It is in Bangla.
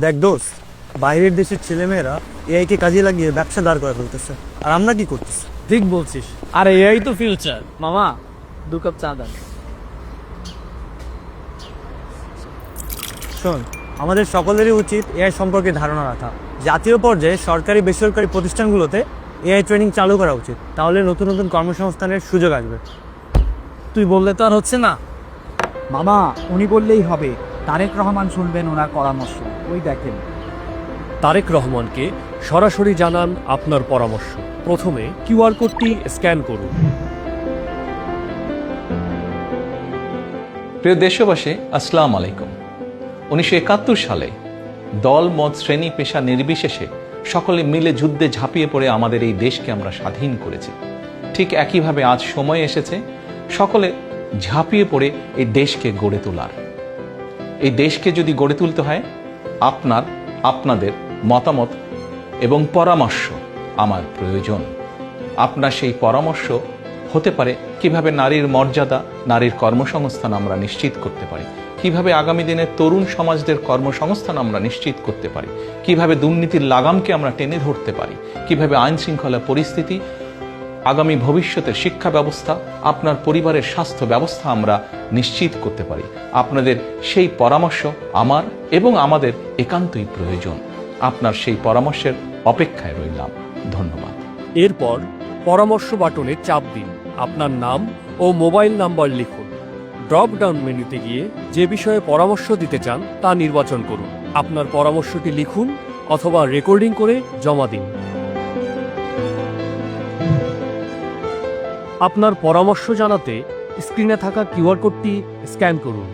দেখ দোস্ত, বাইরের দেশের ছেলেমেয়েরা এআইকে কাজে লাগিয়ে ব্যবসা দাঁড় করে ফেলতেছে, আর আমরা কি করতেছি? ঠিক বলছিস। আরে এআই তো ফিউচার মামা। 2 কাপ চা দেন। শোন, আমাদের সকলেরই উচিত এআই সম্পর্কে ধারণা রাখা। জাতীয় পর্যায়ে সরকারি বেসরকারি প্রতিষ্ঠানগুলোতে এআই ট্রেনিং চালু করা উচিত, তাহলে নতুন নতুন কর্মসংস্থানের সুযোগ আসবে। তুই বললে তো আর হচ্ছে না। মামা, উনি বললেই হবে। তারেক রহমান শুনবেন ওনার পরামর্শ। ওই দেখেন। তারেক রহমানকে সরাসরি জানান আপনার পরামর্শ। প্রথমে কিউআর কোডটি স্ক্যান করুন। প্রিয় দেশবাসী, আসসালামু আলাইকুম। 1971 সালে দল মত শ্রেণী পেশা নির্বিশেষে সকলে মিলে যুদ্ধে ঝাঁপিয়ে পড়ে আমাদের এই দেশকে আমরা স্বাধীন করেছি। ঠিক একইভাবে আজ সময় এসেছে সকলে ঝাঁপিয়ে পড়ে এই দেশকে গড়ে তোলার। এই দেশকে যদি গড়ে তুলতে হয়, আপনাদের মতামত এবং পরামর্শ আমার প্রয়োজন। আপনার সেই পরামর্শ হতে পারে কিভাবে নারীর মর্যাদা, নারীর কর্মসংস্থান আমরা নিশ্চিত করতে পারি, কিভাবে আগামী দিনের তরুণ সমাজদের কর্মসংস্থান আমরা নিশ্চিত করতে পারি, কিভাবে দুর্নীতির লাগামকে আমরা টেনে ধরতে পারি, কিভাবে আইন শৃঙ্খলা পরিস্থিতি, আগামী ভবিষ্যতের শিক্ষা ব্যবস্থা, আপনার পরিবারের স্বাস্থ্য ব্যবস্থা আমরা নিশ্চিত করতে পারি। আপনাদের সেই পরামর্শ আমার এবং আমাদের একান্তই প্রয়োজন। আপনার সেই পরামর্শের অপেক্ষায় রইলাম। ধন্যবাদ। এরপর পরামর্শ বাটনে চাপ দিন, আপনার নাম ও মোবাইল নাম্বার লিখুন। ড্রপ ডাউন মেনুতে গিয়ে যে বিষয়ে পরামর্শ দিতে চান তা নির্বাচন করুন। আপনার পরামর্শটি লিখুন অথবা রেকর্ডিং করে জমা দিন। আপনার পরামর্শ জানাতে স্ক্রিনে থাকা কিউআর কোডটি স্ক্যান করুন।